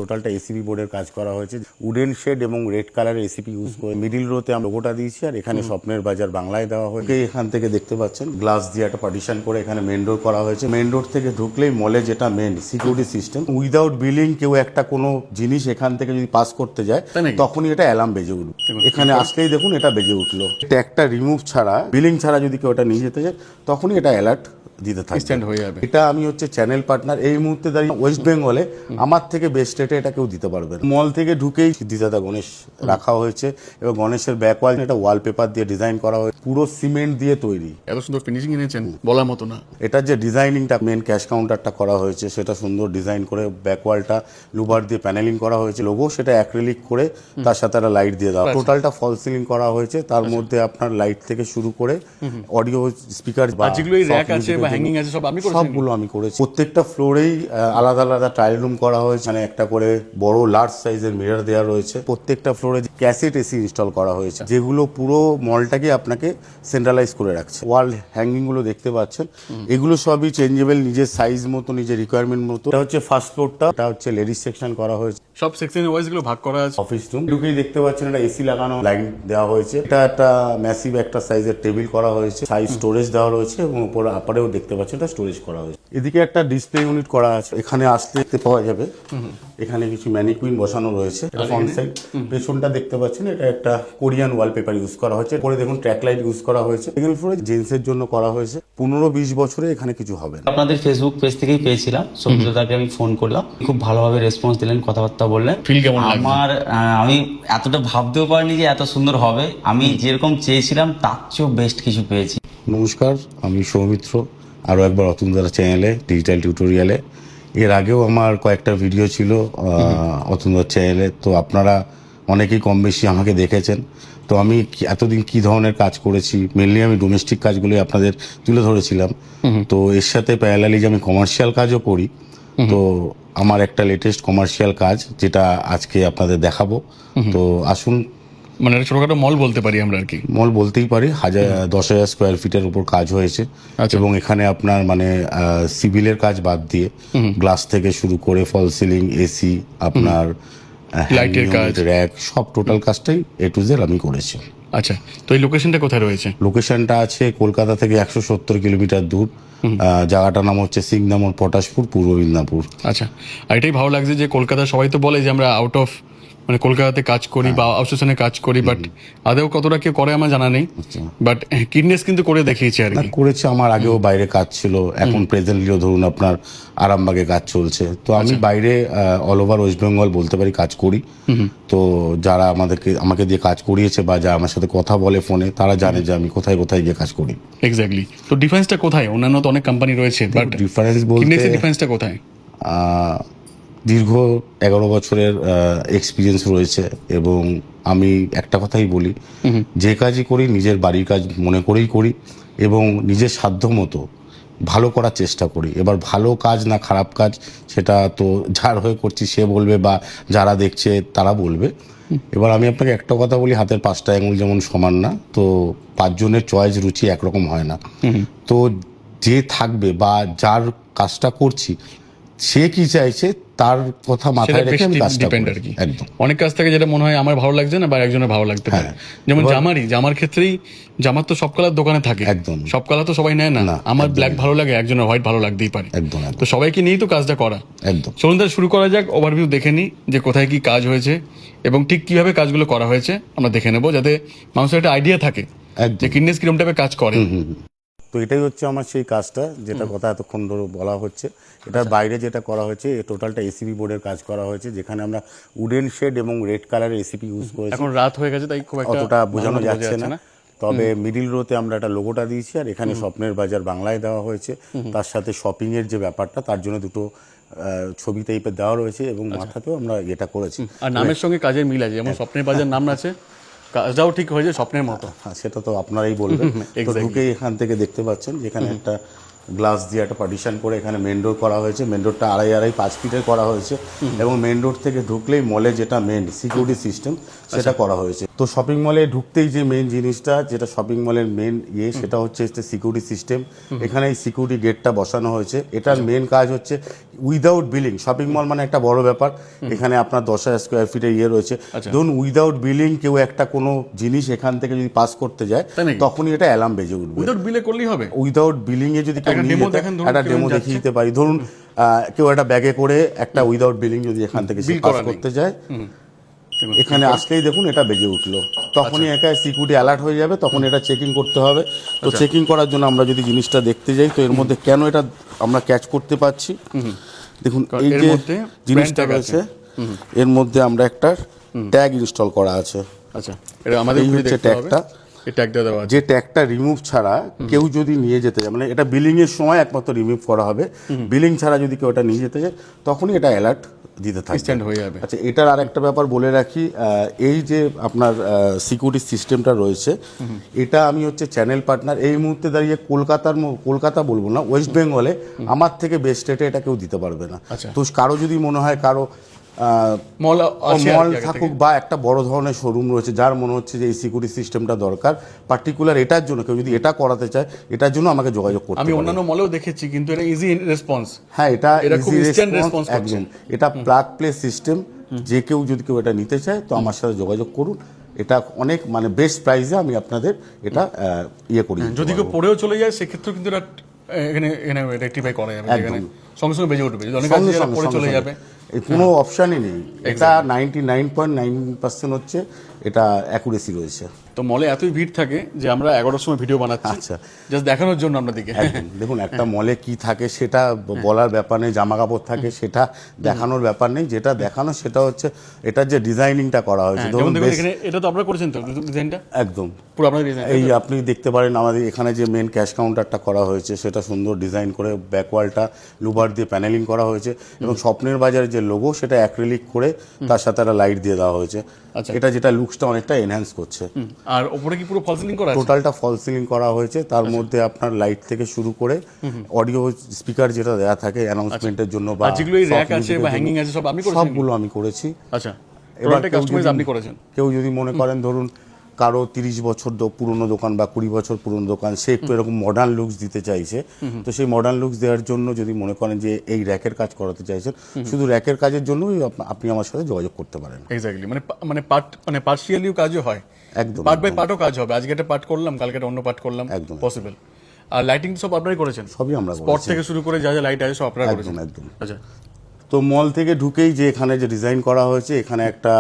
টোটালটা এসিপি বোর্ডের কাজ করা হয়েছে। উডেন শেড এবং রেড কালারের এসিপি ইউজ করে মিডিল রোতে আমরা লোগোটা দিয়েছি, আর এখানে স্বপ্নের বাজার বাংলায় দেওয়া হয়েছে। এখান থেকে দেখতে পাচ্ছেন গ্লাস দিয়ে একটা পার্টিশন করে এখানে মেন ডোর করা হয়েছে। মেন ডোর থেকে ঢুকলেই মলে যেটা main security system, without billing কেউ একটা কোনো জিনিস এখান থেকে যদি পাস করতে যায় তখনই এটা অ্যালার্ম বেজে উঠবে। এখানে আসলেই দেখুন এটা বেজে উঠলো। একটা রিমুভ ছাড়া, বিলিং ছাড়া যদি কেউ এটা নিয়ে যেতে যায় তখনই এটা অ্যালার্ট দিতে থাকবে। এটা আমি হচ্ছে চ্যানেল পার্টনার এই মুহূর্তে দাঁড়িয়ে ওয়েস্ট বেঙ্গলে আমার থেকে বেস্ট রেটে এটা কেউ দিতে পারবে না। মল থেকে ঢুকেই সিদ্ধিদাতা গণেশ রাখা হয়েছে এবং গণেশের ব্যাক ওয়াল এটা ওয়ালপেপার দিয়ে ডিজাইন করা হয়েছে, পুরো সিমেন্ট দিয়ে তৈরি। এত সুন্দর ফিনিশিং এনেছেন বলার মতো না। এটার যে ডিজাইনিংটা মেন ক্যাশ কাউন্টারটা করা হয়েছে সেটা সুন্দর ডিজাইন করে ব্যাক ওয়ালটা লুবার দিয়ে প্যানেলিং করা হয়েছে, লোগো সেটা অ্যাক্রিলিক করে তার সাথে একটা লাইট দিয়ে দেওয়া। টোটালটা ফল সিলিং করা হয়েছে, তার মধ্যে আপনার লাইট থেকে শুরু করে অডিও স্পিকার সবগুলো আমি করেছি। প্রত্যেকটা ফ্লোরেই আলাদা আলাদা ট্রায়াল রুম করা হয়েছে, মানে একটা করে বড় লার্জ সাইজের মিরর দেওয়া রয়েছে। প্রত্যেকটা ফ্লোরে ক্যাসেট এসি ইনস্টল করা হয়েছে, যেগুলো পুরো মলটাকে আপনাকে সেন্ট্রালাইজ করে রাখছে। ওয়াল হ্যাঙ্গিং গুলো দেখতে পাচ্ছেন, এগুলো সবই চেঞ্জেবল, নিজের সাইজ মতো নিজের রিকোয়ারমেন্ট মতো। এটা হচ্ছে ফার্স্ট ফ্লোরটা, এটা হচ্ছে লেডিস সেকশন করা হয়েছে, সব সেকশন ওয়াইজ গুলো ভাগ করা আছে। অফিস রুম ঢুকেই দেখতে পাচ্ছেন এটা এসি লাগানো লাইন দেওয়া হয়েছে। এটা একটা ম্যাসিভ একটা সাইজের টেবিল করা হয়েছে, সাইজ স্টোরেজ দেওয়া রয়েছে এবং উপরে আপারেও দেখতে পাচ্ছেন এটা স্টোরেজ করা হয়েছে। এদিকে একটা ডিসপ্লে ইউনিট করা আছে, এখানে আসলে দেখতে পাওয়া যাবে এখানে কিছু ম্যানিকুইন বসানো রয়েছে। ফ্রন্ট সাইড পেছনটা দেখতে পাচ্ছেন এটা একটা কোরিয়ান ওয়ালপেপার ইউজ করা হয়েছে। পরে দেখুন ট্র্যাক লাইট ইউজ করা হয়েছে। সেকেন্ড ফ্লোরে জেন্টসের জন্য করা হয়েছে। 15-20 বছরে এখানে কিছু হবে না। আপনাদের ফেসবুক পেজ থেকেই পেয়েছিলাম, সৌমিত্রদাকে আমি ফোন করলাম, খুব ভালোভাবে রেসপন্স দিলেন, কথাবার্তা বললেন। ফিল কেমন লাগছে? আমার আমি এতটা ভাবতেও পারিনি যে এত সুন্দর হবে। আমি যেরকম চেয়েছিলাম তার চেয়েও বেস্ট কিছু পেয়েছি। নমস্কার, আমি সৌমিত্র, আরও একবার অতুলদার চ্যানেলে ডিজিটাল টিউটোরিয়ালে। এর আগেও আমার কয়েকটা ভিডিও ছিল অতুলদার চ্যানেলে, তো আপনারা অনেকেই কম বেশি আমাকে দেখেছেন। তো আমি এতদিন কি ধরনের কাজ করেছি, মেনলি আমি ডোমেস্টিক কাজগুলোই আপনাদের তুলে ধরেছিলাম। তো এর সাথে প্যারালালি যে আমি কমার্শিয়াল কাজও করি, তো আমার একটা লেটেস্ট কমার্শিয়াল কাজ যেটা আজকে আপনাদের দেখাবো। তো আসুন, মানে ছোটখাটো মল বলতে পারি আমরা আর কি। মল বলতেই পারি। 10,000 স্কোয়ার ফিটের উপর কাজ হয়েছে এবং এখানে আপনার মানে সিভিলের কাজ বাদ দিয়ে গ্লাস থেকে শুরু করে ফল সিলিং, এসি, আপনার লাইটের কাজ, র্যাক, সব টোটাল কাজটাই এ টু জেড আমি করেছি। আচ্ছা, তো এই লোকেশনটা কোথায় রয়েছে? লোকেশনটা আছে কলকাতা থেকে 170 কিলোমিটার দূর। জায়গাটার নাম হচ্ছে সিংদামোর পটাশপুর, পূর্ব মিদনাপুর। আচ্ছা, আর এটাই ভালো লাগছে যে কলকাতা সবাই তো বলে যে আমরা আউট অফ মানে কলকাতাতে কাজ করি বা আউটসোর্সিং কাজ করি, বাট আদেও কতটা কেউ করে আমার জানা নেই। বাট কিডনেস কিন্তু করে দেখিয়েছে আর কি। করেছে, আমার আগেও বাইরে কাজ ছিল, এখন প্রেজেন্টলিও ধরুন আপনার আরামবাগে কাজ চলছে। তো আমি বাইরে অল ওভার ওয়েস্ট বেঙ্গল বলতে পারি কাজ করি। তো যারা আমাকে দিয়ে কাজ করিয়েছে বা যারা আমার সাথে কথা বলে ফোনে, তারা জানে যে আমি কোথায় কোথায় গিয়ে কাজ করি। এক্স্যাক্টলি। তো ডিফারেন্সটা কোথায়? অন্যান্য তো অনেক কোম্পানি রয়েছে, বাট ডিফারেন্স বলতে ডিফারেন্সটা কোথায়? দীর্ঘ 11 বছরের এক্সপিরিয়েন্স রয়েছে এবং আমি একটা কথাই বলি, যে কাজই করি নিজের বাড়ির কাজ মনে করেই করি এবং নিজের সাধ্য মতো ভালো করার চেষ্টা করি। এবার ভালো কাজ না খারাপ কাজ সেটা তো যার হয়ে করছি সে বলবে বা যারা দেখছে তারা বলবে। এবার আমি আপনাকে একটা কথা বলি, হাতের 5টা আঙুল যেমন সমান না, তো 5 জনের চয়েস রুচি একরকম হয় না। তো যে থাকবে বা যার কাজটা করছি সে কি চাইছে তার কথা মাথায় রেখে আমি কাজটা করি। একদম। অনেক কাজ থেকে যেটা মনে হয় আমার ভালো লাগছে না বা একজনের ভালো লাগতে পারে। যেমন জামার ক্ষেত্রেই জামার তো সব কালার দোকানে থাকে, একদম সব কালার তো সবাই নেয় না। আমার ব্ল্যাক ভালো লাগে, একজনের হোয়াইট ভালো লাগতেই পারে। একদম। তো সবাইকে নিয়েই তো কাজটা করা। একদম। চলুন তাহলে শুরু করা যাক। ওভারভিউ দেখে নিই যে কোথায় কি কাজ হয়েছে এবং ঠিক কিভাবে কাজগুলো করা হয়েছে আমরা দেখে নেবো, যাতে মানুষের একটা আইডিয়া থাকে যে কিডনেস কিরকম টাইপের কাজ করে। তো এটাই হচ্ছে আমার সেই কাজটা যেটা কথা এতক্ষণ ধরে বলা হচ্ছে। এটার বাইরে যেটা করা হয়েছে টোটালটা এসিপি বোর্ডের কাজ করা হয়েছে, যেখানে আমরা উডেন শেড এবং রেড কালারের এসিপি ইউজ করেছি। এখন রাত হয়ে গেছে তাই খুব একটা অতটা বোঝানো যাচ্ছে না, তবে মিডিল রোতে আমরা একটা লোগোটা দিয়েছি আর এখানে স্বপ্নের বাজার বাংলায় দেওয়া হয়েছে। তার সাথে শপিং এর যে ব্যাপারটা তার জন্য দুটো ছবি টাইপের দেওয়া রয়েছে এবং মাথাতেও আমরা এটা করেছি। আর নামের সঙ্গে কাজের মিল আছে, যেমন স্বপ্নের বাজার নাম আছে, কাজটাও ঠিক হয়েছে স্বপ্নের মতো। সেটা তো আপনারাই বলবেন। তো ঢুকেই এখান থেকে দেখতে পাচ্ছেন যেখানে একটা গ্লাস দিয়ে একটা পার্টিশন করে এখানে মেন ডোর করা হয়েছে। মেন ডোরটা 2.5 ফিটের করা হয়েছে এবং মেন ডোর থেকে ঢুকলেই মলে যেটা মেন সিকিউরিটি সিস্টেম সেটা করা হয়েছে। তো শপিং মলে ঢুকতেই যে মেন জিনিসটা, যেটা শপিং মলের মেন সেটা হচ্ছে সিকিউরিটি সিস্টেম। এখানে এই সিকিউরিটি গেটটা বসানো হয়েছে। এটার মেন কাজ হচ্ছে উইদাউট বিলিং, শপিং মল মানে একটা বড় ব্যাপার, এখানে আপনার 10,000 স্কোয়ার ফিটের রয়েছে, ধরুন উইদাউট বিলিং কেউ একটা কোনো জিনিস এখান থেকে যদি পাস করতে যায় তখনই এটা অ্যালার্ম বেজে উঠবে। উইদাউট বিলে করলেই হবে? উইদাউট বিলিং এ যদি একটা ডেমো দেখিয়ে দিতে পারি, ধরুন কেউ একটা ব্যাগে করে একটা উইদাউট বিলিং যদি এখান থেকে পাস করতে যায়, এখানে আসলেই দেখুন এটা বেজে উঠলো, তখনই একা সিকিউরিটি অ্যালার্ট হয়ে যাবে, তখন এটা চেকিং করতে হবে। তো চেকিং করার জন্য আমরা যদি জিনিসটা দেখতে যাই, তো এর মধ্যে কেন এটা আমরা ক্যাচ করতে পারছি, দেখুন এই যে জিনিসটা রয়েছে এর মধ্যে আমরা একটা ট্যাগ ইনস্টল করা আছে। আচ্ছা, এটা আমাদের এই হচ্ছে ট্যাগটা। যে ট্যাগটা রিমুভ ছাড়া কেউ যদি নিয়ে যেতে যায়, মানে এটা বিলিং এর সময় একমাত্র রিমুভ করা হবে, বিলিং ছাড়া যদি কেউ এটা নিয়ে যেতে যায় তখনই এটা অ্যালার্ট দিতে থাকবে, হয়ে যাবে। আচ্ছা, এটার আরেকটা ব্যাপার বলে রাখি, এই যে আপনার সিকিউরিটি সিস্টেমটা রয়েছে, এটা আমি হচ্ছে চ্যানেল পার্টনার। এই মুহূর্তে দাঁড়িয়ে কলকাতা বলবো না, ওয়েস্ট বেঙ্গলে আমার থেকে বেস্ট রেটে এটা কেউ দিতে পারবে না। তো কারো যদি মনে হয় কারো মল থাকুক বা একটা বড় ধরনের শোরুম রয়েছে, যার মনে হচ্ছে যে এই সিকিউরিটি সিস্টেমটা দরকার পার্টিকুলার এটার জন্য, কেউ যদি এটা করাতে চায় এটার জন্য আমাকে যোগাযোগ করতে আমি অন্যান্য মলেও দেখেছি, কিন্তু এটা ইজি রেসপন্স। হ্যাঁ, এটা খুব ইনস্ট্যান্ট রেসপন্স একদম। এটা প্লাগ প্লে সিস্টেম, যে কেউ যদি কেউ এটা নিতে চায় তো আমার সাথে যোগাযোগ করুন। এটা অনেক মানে বেস্ট প্রাইসে আমি আপনাদের এটা করি। যদি কেউ পড়েও চলে যায় সেক্ষেত্রে কিন্তু এটা এখানে রেক্টিফাই করা যাবে, এখানে সঙ্গে সঙ্গে বেজে উঠবে। অনেক পড়ে চলে যাবে, কোনো অপশনই নেই। এটা 99.9% হচ্ছে এটা অ্যাকুরেসি রয়েছে। তো মলে এতই ভিড় থাকে যে আমরা 11টার সময় ভিডিও বানাচ্ছি, আচ্ছা, জাস্ট দেখানোর জন্য আপনাদেরকে। দেখুন একটা মলে কি থাকে সেটা বলার ব্যাপার নেই, জামা কাপড় থাকে সেটা দেখানোর ব্যাপার নেই, যেটা দেখানো সেটা হচ্ছে এটার যে ডিজাইনটা করা হয়েছে। ধরুন এটা তো আপনারা করেছেন তো ডিজাইনটা? একদম পুরো আপনাদের ডিজাইন। এই আপনি দেখতে পারেন আমাদের এখানে যে মেন ক্যাশ কাউন্টারটা করা হয়েছে সেটা সুন্দর ডিজাইন করে ব্যাকওয়ালটা লুবার দিয়ে প্যানেলিং করা হয়েছে, এবং স্বপ্নের বাজারের যে লোগো সেটা অ্যাক্রিলিক করে তার সাথে একটা লাইট দিয়ে দেওয়া হয়েছে। এটা যেটা লুকসটা অনেকটা এনহ্যান্স করছে। আর উপরে কি পুরো ফল সিলিং করা আছে? টোটালটা ফল সিলিং করা হয়েছে, তার মধ্যে আপনার লাইট থেকে শুরু করে অডিও স্পিকার যেটা দেওয়া থাকে অ্যানাউন্সমেন্টের জন্য বা যেগুলো র‍্যাক আছে বা হ্যাঙ্গিং আছে সব আপনি করেছেন? সবগুলো আমি করেছি। আচ্ছা, এবার কাস্টমাইজ আপনি করেছেন। কেউ যদি মনে করেন ধরুন কারো 30 বছর পুরনো দোকান বা 20 বছর পুরনো দোকান, সে একটু এরকম মডার্ন লুকস দিতে চাইছে, তো সেই মডার্ন লুকস দেওয়ার জন্য যদি মনে করেন যে এই র্যাকের কাজ করাতে চাইছেন, শুধু র্যাকের কাজের জন্যই আপনি আমার সাথে যোগাযোগ করতে পারেন। এক্স্যাক্টলি, মানে পার্শিয়ালিও কাজও হয়, একদম পার্ট বাই পার্টও কাজ হবে। আজকে একটা পার্ট করলাম, কালকে একটা অন্য পার্ট করলাম, একদম পসিবল। আর লাইটিং সব আপনারাই করেছেন? সবই আমরা স্পট থেকে শুরু করে যা যা লাইট আছে সব আপনারা করেছেন? একদম। আচ্ছা, তো মল থেকে ঢুকেই যে এখানে যে ডিজাইন করা হয়েছে, এখানে একটা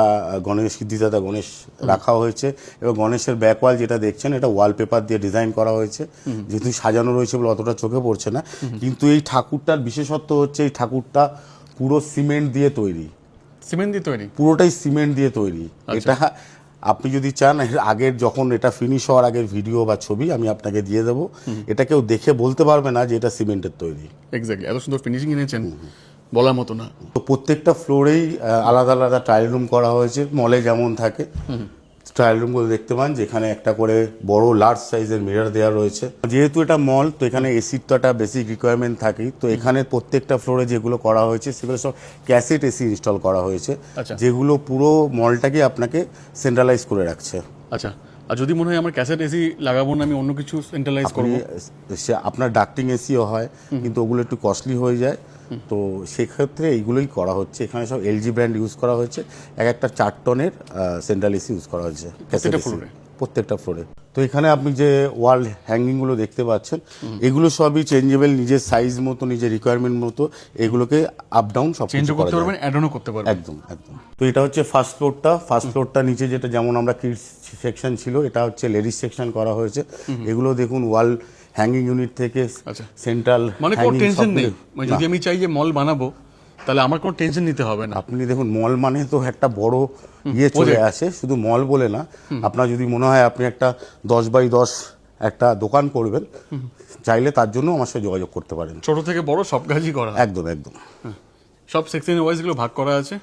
গণেশ সিদ্ধিদাতা গণেশ রাখা হয়েছে, এবং গণেশের ব্যাকওয়াল যেটা দেখছেন এটা ওয়ালপেপার দিয়ে ডিজাইন করা হয়েছে, যেহেতু সাজানো রয়েছে বলে অতটা চোখে পড়ছে না, কিন্তু এই ঠাকুরটার বিশেষত্ব হচ্ছে এই ঠাকুরটা পুরো সিমেন্ট দিয়ে তৈরি। সিমেন্ট দিয়ে তৈরি? পুরোটাই সিমেন্ট দিয়ে তৈরি। এটা আপনি যদি চান আগের যখন এটা ফিনিশ হওয়ার আগের ভিডিও বা ছবি আমি আপনাকে দিয়ে দেবো, এটা কেউ দেখে বলতে পারবে না যে এটা সিমেন্টের তৈরি। এক্স্যাক্টলি, এত সুন্দর ফিনিশিং এনেছেন বলার মতো না। তো প্রত্যেকটা ফ্লোরেই আলাদা আলাদা ট্রায়াল রুম করা হয়েছে, মলে যেমন থাকে ট্রায়াল রুমগুলো দেখতে পান, যেখানে একটা করে বড় লার্জ সাইজের মিরর দেওয়া রয়েছে। যেহেতু এটা মল, তো এখানে এসির তো একটা বেসিক রিকোয়ারমেন্ট থাকেই, তো এখানে প্রত্যেকটা ফ্লোরে যেগুলো করা হয়েছে সেগুলো সব ক্যাসেট এসি ইনস্টল করা হয়েছে, যেগুলো পুরো মলটাকে আপনাকে সেন্ট্রালাইজ করে রাখছে। আচ্ছা, আর যদি মনে হয় আমার ক্যাসেট এসি লাগাবো না, আমি অন্য কিছু সেন্ট্রালাইজ করব, আপনার ডাক্টিং এসিও হয়, কিন্তু ওগুলো একটু কস্টলি হয়ে যায়, তো সেক্ষেত্রে এইগুলোই করা হচ্ছে। এখানে সব এলজি ব্র্যান্ড ইউজ করা হয়েছে, একটা 4 টনের সেন্ট্রাল এসি ইউজ করা হয়েছে প্রত্যেকটা ফ্লোরে। তো এখানে আপনি যে ওয়াল হ্যাঙ্গিংগুলো দেখতে পাচ্ছেন, এগুলো সবই চেঞ্জেবল, নিজের সাইজ মতো নিজের রিকোয়ারমেন্ট মতো এগুলোকে আপ ডাউন সব চেঞ্জ করতে পারবেন, অ্যাড অনও করতে পারবেন। একদম। তো এটা হচ্ছে ফার্স্ট ফ্লোরটা নিচে যেটা যেমন আমরা কিডস সেকশন ছিল, এটা হচ্ছে লেডিস সেকশন করা হয়েছে। এগুলো দেখুন ওয়াল হ্যাঙ্গিং ইউনিট থেকে সেন্ট্রাল, মানে কোনো টেনশন নেই। যদি আমি চাই যে মল বানাবো তাহলে আমার কোনো টেনশন নিতে হবে না। আপনি দেখুন মল মানে তো একটা বড় চলে আসে, শুধু মল বলে না, আপনার যদি মনে হয় আপনি একটা 10x10 একটা দোকান করবেন, চাইলে তার জন্য আমার সাথে যোগাযোগ করতে পারেন। ছোট থেকে বড় সব কাজই করা, একদম। সব সেকশন ওয়াইজ গুলো ভাগ করা আছে।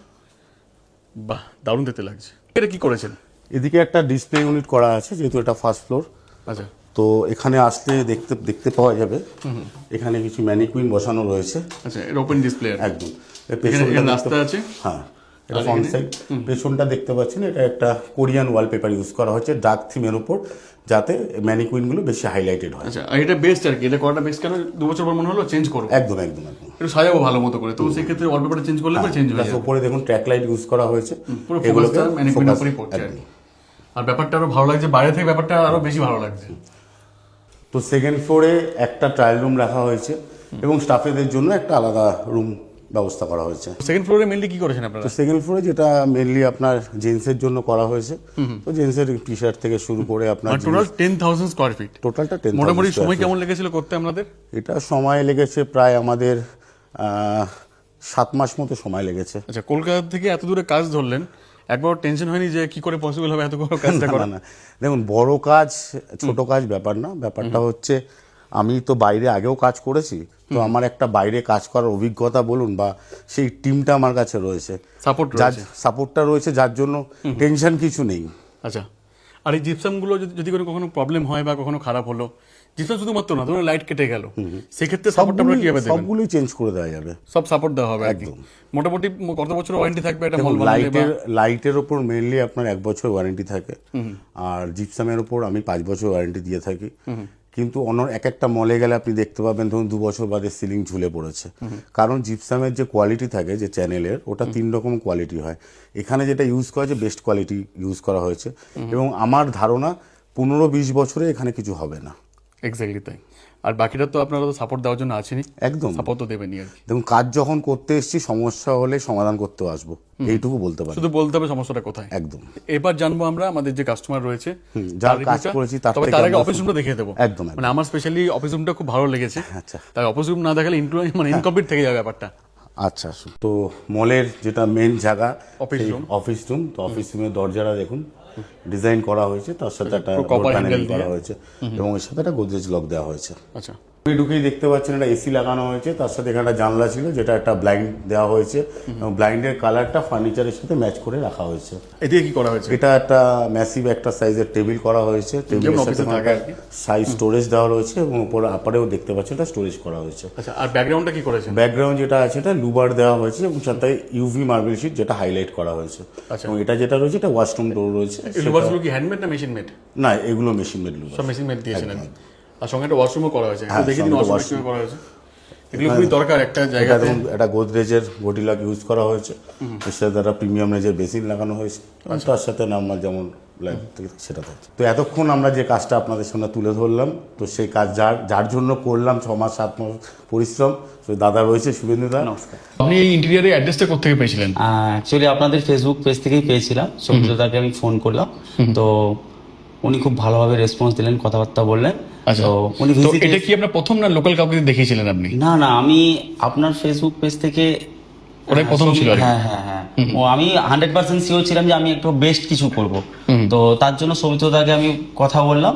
বাহ, দারুণ দেখতে লাগছে। এটা কি করেছেন? এদিকে একটা ডিসপ্লে ইউনিট করা আছে, যেহেতু এটা ফার্স্ট ফ্লোর। আচ্ছা, তো এখানে আসলে দেখতে পাওয়া যাবে এখানে কিছু ম্যানিকুইন বসানো রয়েছে। আচ্ছা, এর ওপেন ডিসপ্লে একদম। এখানে রাস্তা আছে। হ্যাঁ, এটা ফ্রন্ট সাইড। পেছনটা দেখতে পাচ্ছেন, এটা একটা কোরিয়ান ওয়ালপেপার ইউজ করা হচ্ছে ডার্ক থিমের উপর, যাতে ম্যানিকুইনগুলো বেশি হাইলাইটেড হয়। আচ্ছা, আর এটা বেস্ট আর কি, এটা করাটা বেস্ট কেন 2 বছর পর মনে হলো চেঞ্জ করবো, একদম একদম একদম একটু সাজাবো ভালো মতো করে, তো সেক্ষেত্রে ওয়ালপেপারটা চেঞ্জ করলে চেঞ্জ হয়ে যাবে। উপরে দেখুন ট্র্যাক লাইট ইউজ করা হয়েছে, পুরো ফোকাসটা ম্যানিকুইনের উপরই পড়ছে আর কি। আর ব্যাপারটা আরো ভালো লাগছে, বাইরে থেকে ব্যাপারটা আরো বেশি ভালো লাগছে। তো সেকেন্ড ফ্লোরে একটা ট্রায়াল রুম রাখা হয়েছে এবং স্টাফেদের জন্য একটা আলাদা রুম ব্যবস্থা করা হয়েছে। সেকেন্ড ফ্লোরে মেনলি কি করেছেন আপনারা? তো সেকেন্ড ফ্লোরে যেটা মেনলি আপনার জেন্টসের জন্য করা হয়েছে, তো জেন্টসের টি শার্ট থেকে শুরু করে আপনার টোটাল 10,000 স্কয়ার ফিট, টোটালটা 10,000 মোটামুটি square সময় feet। কেমন লেগেছিল করতে আপনাদের? এটা সময় লেগেছে প্রায় আমাদের 7 মাস মতো সময় লেগেছে। আচ্ছা, কলকাতা থেকে এত দূরে কাজ ধরলেন, একবার টেনশন হয়নি যে কি করে পসিবল হবে এত বড় কাজটা করা? না, দেখুন বড় কাজ ছোট কাজ ব্যাপার না, ব্যাপারটা হচ্ছে আমি তো বাইরে আগেও কাজ করেছি, তো আমার একটা বাইরে কাজ করার অভিজ্ঞতা বলুন বা সেই টিমটা আমার কাছে রয়েছে, সাপোর্ট যার রয়েছে। সাপোর্টটা রয়েছে, যার জন্য টেনশন কিছু নেই। আচ্ছা, আর এই জিপসামগুলো যদি কোনো কখনো প্রবলেম হয় বা কখনো খারাপ হলো, জিপসাম শুধুমাত্র না, ধরুন লাইট কেটে গেল, সেক্ষেত্রে সাপোর্টটা আপনারা কিভাবে দেবেন? সবগুলোই চেঞ্জ করে দেওয়া যাবে, সব সাপোর্ট দেওয়া হবে একদম। মোটামুটি কত বছর ওয়ারেন্টি থাকবে এটা মল বানালে? লাইটের ওপর মেইনলি আপনার 1 বছর ওয়ারেন্টি থাকে, আর জিপসামের ওপর আমি 5 বছর ওয়ারেন্টি দিয়ে থাকি। কিন্তু অন্য এক একটা মলে গেলে আপনি দেখতে পাবেন ধরুন 2 বছর বাদে সিলিং ঝুলে পড়েছে, কারণ জিপসামের যে কোয়ালিটি থাকে যে চ্যানেলের, ওটা 3 রকম কোয়ালিটি হয়। এখানে যেটা ইউজ করা হয়েছে বেস্ট কোয়ালিটি ইউজ করা হয়েছে, এবং আমার ধারণা 15-20 বছরে এখানে কিছু হবে না। এক্স্যাক্টলি তাই। আর বাকিটা তো আপনারা তো সাপোর্ট দেওয়ার জন্য আছেনই, একদম সাপোর্ট তো দেবেনই আর কি। দেখুন কাজ যখন করতে এসেছি, সমস্যা হলে সমাধান করতেও আসবো, এইটুকু বলতে পারি। শুধু বলতে হবে সমস্যাটা কোথায়। একদম। এবার জানবো আমরা আমাদের যে কাস্টমার রয়েছে যার তার কাজ review-টা। করেছি তার তবে থেকে তার আগে আমরা অফিস রুমটা দেখিয়ে দেবো। একদম মানে আমার স্পেশালি অফিস রুমটা খুব ভালো লেগেছে। আচ্ছা তাই অফিস রুম না দেখালে ইনকমপ্লিট থেকে যাবে ব্যাপারটা। আচ্ছা, তো মলের যেটা মেন জায়গা অফিস রুম। অফিস রুম, তো অফিস রুমের দরজাটা দেখুন ডিজাইন করা হয়েছে, তার সাথে একটা copper door panel handle করা দিয়ে। হয়েছে, এবং এর সাথে একটা গোদরেজ লক দেওয়া হয়েছে। আচ্ছা, আপনি ঢুকেই দেখতে পাচ্ছেন একটা এসি লাগানো হয়েছে, তার সাথে এখানে একটা জানলা ছিল যেটা একটা ব্লাইন্ড দেওয়া হয়েছে, এবং ব্লাইন্ডের কালারটা ফার্নিচারের সাথে ম্যাচ করে রাখা হয়েছে। এদিকে কি করা হয়েছে? এটা একটা ম্যাসিভ একটা সাইজের টেবিল করা হয়েছে, টেবিলের সাথে অফিসে থাকে আর কি। সাইজ স্টোরেজ দেওয়া রয়েছে, এবং উপরে আপারেও দেখতে পাচ্ছেন এটা স্টোরেজ করা হয়েছে। আচ্ছা, আর ব্যাকগ্রাউন্ডটা কি করেছেন? ব্যাকগ্রাউন্ড যেটা আছে এটা লুবার দেওয়া হয়েছে, এবং সাথে ইউভি মার্বেল শিট যেটা হাইলাইট করা হয়েছে। আচ্ছা। এবং এটা যেটা রয়েছে এটা ওয়াশরুম ডোর রয়েছে। লুভারসগুলো কি হ্যান্ডমেড না মেশিন মেড? না, এগুলো মেশিন মেড লুবার। সব মেশিন মেড দিয়েছেন আর কি। আর সঙ্গে একটা ওয়াশরুমও করা হয়েছে, হ্যাঁ, দেখে দিন সঙ্গে ওয়াশরুম washroom। করা হয়েছে। এগুলো খুবই দরকার একটা জায়গাতে। একটা গোদরেজের গটিলক ইউজ করা হয়েছে, এর সাথে একটা প্রিমিয়াম রেঞ্জের বেসিন লাগানো হয়েছে, তার সাথে নর্মাল যেমন লাইট সেটা থাকছে। তো এতক্ষণ আমরা যে কাজটা আপনাদের সামনে তুলে ধরলাম, তো সেই কাজ যার জন্য করলাম 6 মাস 7 মাস পরিশ্রম, তো দাদা রয়েছে শুভেন্দু দা। আপনি এই ইন্টেরিয়ারের অ্যাড্রেসটা কোথেকে পেয়েছিলেন? অ্যাকচুয়ালি আপনাদের ফেসবুক পেজ থেকেই পেয়েছিলাম, সৌমিত্রদাকে আমি ফোন করলাম, তো উনি খুব ভালোভাবে রেসপন্স দিলেন, কথাবার্তা বললেন। আচ্ছা, তো উনি তো visit এটা কি আপনার প্রথম না লোকাল কাউকে দেখিয়েছিলেন আপনি? না না, আমি আপনার ফেসবুক পেজ থেকে ওটাই প্রথম ছিল আর কি। হ্যাঁ হ্যাঁ হ্যাঁ, ও আমি 100% শিওর ছিলাম যে আমি একটু বেস্ট কিছু করব, তো তার জন্য সৌমিত্রদাকে আমি কথা বললাম।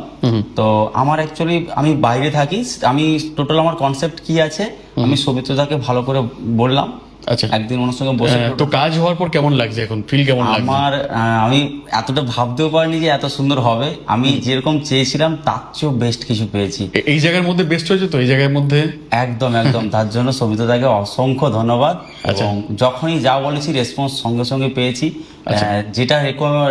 তো আমার অ্যাকচুয়ালি আমি বাইরে থাকি, আমি টোটাল আমার কনসেপ্ট কি আছে আমি সৌমিত্রদাকে ভালো করে বললাম। আচ্ছা, একদিন ওনার সঙ্গে বসে তো কাজ হওয়ার পর কেমন লাগছে এখন, ফিল কেমন লাগছে? আমার আমি এতটা ভাবতেও পারিনি যে এত সুন্দর হবে। আমি যেরকম চেয়েছিলাম তার চেয়েও বেস্ট কিছু পেয়েছি। এই জায়গার মধ্যে বেস্ট হয়েছে তো, এই জায়গার মধ্যে একদম একদম, তার জন্য সবিতাদাকে অসংখ্য ধন্যবাদ। আচ্ছা। এবং যখনই যা বলেছি রেসপন্স সঙ্গে সঙ্গে পেয়েছি, যেটা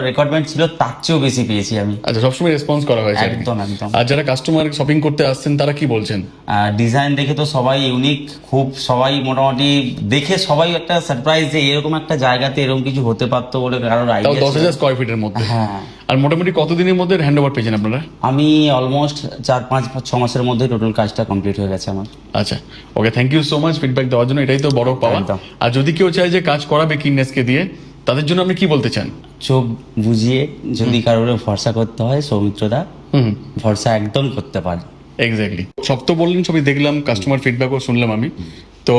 রিকোয়ারমেন্ট ছিল তার চেয়েও বেশি পেয়েছি আমি। আচ্ছা, সবসময় রেসপন্স করা হয়েছে আর কি। একদম একদম। আর যারা কাস্টমার শপিং করতে আসছেন তারা কি বলছেন? ডিজাইন দেখে তো সবাই ইউনিক, খুব সবাই মোটামুটি দেখে সবাই একটা সারপ্রাইজ যে এরকম একটা জায়গাতে এরকম কিছু হতে পারতো বলে কারোর তাও আইডিয়া। 10,000 স্কয়ার ফিটের মধ্যে। হ্যাঁ, আর মোটামুটি কতদিনের মধ্যে হ্যান্ড ওভার পেয়েছেন আপনারা? আমি অলমোস্ট 4-5-6 মাসের মধ্যে টোটাল কাজটা কমপ্লিট হয়ে গেছে আমার। আচ্ছা, okay, thank you so much feedback দেওয়ার জন্য, এটাই তো বড় পাওয়া। একদম। আর যদি কেউ চায় যে কাজ করাবে কিননেসকে দিয়ে, তাদের জন্য আপনি কি বলতে চান? চোখ বুঝিয়ে যদি কারোর ভরসা করতে হয়, সৌমিত্রদা ভরসা একদম করতে পারে। এক্স্যাক্টলি, সব তো বললেন, সবই দেখলাম, কাস্টমার ফিডব্যাকও শুনলাম আমি। তো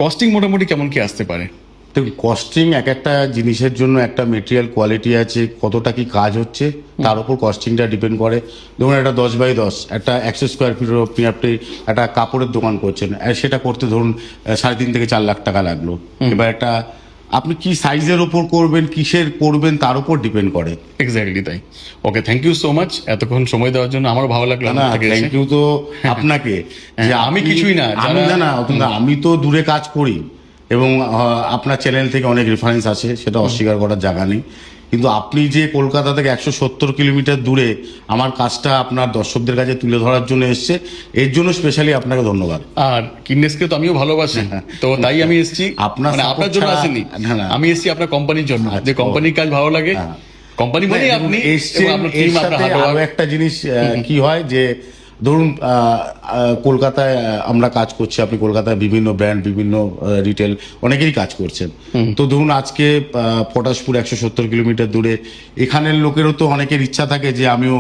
কস্টিং মোটামুটি কেমন কি আসতে পারে? দেখুন, কস্টিং এক একটা জিনিসের জন্য একটা মেটেরিয়াল কোয়ালিটি আছে, কতটা কি কাজ হচ্ছে তার উপর কস্টিংটা ডিপেন্ড করে। ধরুন একটা 10x10 একটা 100 স্কোয়ার ফিটের আপনি একটা কাপড়ের দোকান করছেন, আর সেটা করতে ধরুন 3.5 থেকে 4 লাখ টাকা লাগলো। এবার একটা আপনি কি সাইজের উপর করবেন, কিসের করবেন তার উপর ডিপেন্ড করে। এক্স্যাক্টলি তাই। ওকে, থ্যাংক ইউ সো মাচ এতক্ষণ সময় দেওয়ার জন্য, আমারও ভালো লাগলো। না, থ্যাংক ইউ তো আপনাকে। যে আমি কিছুই না, আমি যারা- না, আমি তো দূরে কাজ করি এবং আপনার চ্যানেল থেকে অনেক রেফারেন্স আছে, সেটা অস্বীকার করার জায়গা নেই। কিন্তু আপনি যে কলকাতা থেকে 170 কিলোমিটার দূরে আমার কাজটা আপনার দর্শকদের কাছে তুলে ধরার জন্য এসছে, এর জন্য স্পেশালি আপনাকে ধন্যবাদ। আর কিডনেসকে তো আমিও ভালোবাসি, তো তাই আমি এসেছি। আপনার মানে support আপনার জন্য ছাড়া- আসেনি, না। আমি এসেছি আপনার কোম্পানির জন্য, যে আচ্ছা, কোম্পানির কাজ ভালো লাগে, কোম্পানি মানে আপনি এসছেন। এবং আপনার এর team, আপনার সাথে hard work। আরো একটা জিনিস কি হয় যে ধরুন কলকাতায় আমরা কাজ করছি, আপনি কলকাতায় বিভিন্ন ব্র্যান্ড, বিভিন্ন রিটেল অনেকেরই কাজ করছেন। তো ধরুন আজকে পটাশপুর 170 কিলোমিটার দূরে, এখানের লোকেরও তো অনেকের ইচ্ছা থাকে যে আমিও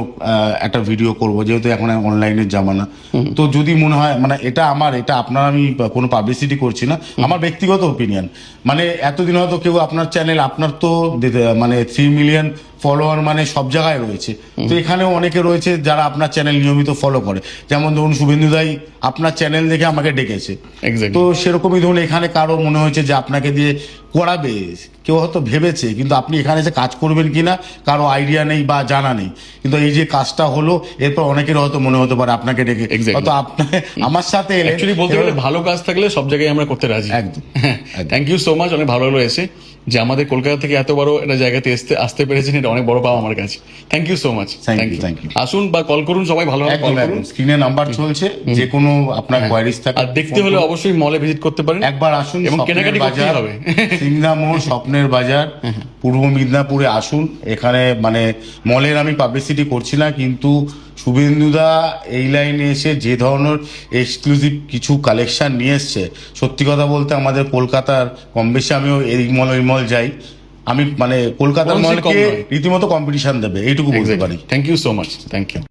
একটা ভিডিও করব, যেহেতু এখন অনলাইনের জামানা। তো যদি মনে হয়, মানে এটা আপনার, আমি কোনো পাবলিসিটি করছি না, আমার ব্যক্তিগত ওপিনিয়ন, মানে এতদিন হয়তো কেউ আপনার চ্যানেল, আপনার তো মানে 3 মিলিয়ন ফলোয়ার মানে সব জায়গায় রয়েছে, তো এখানেও অনেকে রয়েছে যারা আপনার চ্যানেল নিয়মিত ফলো করে। যেমন ধরুন শুভেন্দু দাই আপনার চ্যানেল দেখে আমাকে ডেকেছে, Exactly. তো সেরকমই ধরুন এখানে কারো মনে হয়েছে যে আপনাকে দিয়ে করাবে, কেউ হয়তো ভেবেছে, কিন্তু আপনি এখানে যে কাজ করবেন কিনা কারো আইডিয়া নেই বা জানা নেই। কিন্তু এই যে কাজটা হলো, এরপর অনেকের হয়তো মনে হতে পারে আপনাকে ডেকে, Exactly. হয়তো আপনি আমার সাথে এলেন। অ্যাকচুয়ালি বলতে গেলে ভালো কাজ থাকলে সব জায়গায় আমরা করতে রাজি। একদম। থ্যাংক ইউ সো মাচ, অনেক ভালো হলো এসে, যে আমাদের কলকাতা থেকে এত বড় একটা জায়গাতে আসতে পেরেছেন, এটা অনেক বড় পাওয়া আমার কাছে। Thank you so much. Thank you. আসুন বা কল করুন, সবাই ভালোভাবে কল করুন। স্ক্রিনে নাম্বার চলছে, যে কোনো আপনার কোয়ারিজ থাকে আর দেখতে হলে অবশ্যই মলে ভিজিট করতে পারেন, একবার আসুন। এবং স্বপ্নের কেনাকাটি করতেই বাজার, হবে। সিংদা মোড়, স্বপ্নের বাজার, পূর্ব মিদনাপুরে আসুন। এখানে মানে মলের আমি পাবলিসিটি করছি না, কিন্তু শুভেন্দুদা এই লাইনে এসে যে ধরনের এক্সক্লুসিভ কিছু কালেকশন নিয়ে এসছে, সত্যি কথা বলতে আমাদের কলকাতার কম বেশি, আমিও এই মল ওই মল যাই, আমি মানে কলকাতার কোন সে কম মলকে নয়। রীতিমতো কম্পিটিশন দেবে, এইটুকু বলতে পারি। Thank you so much, thank you.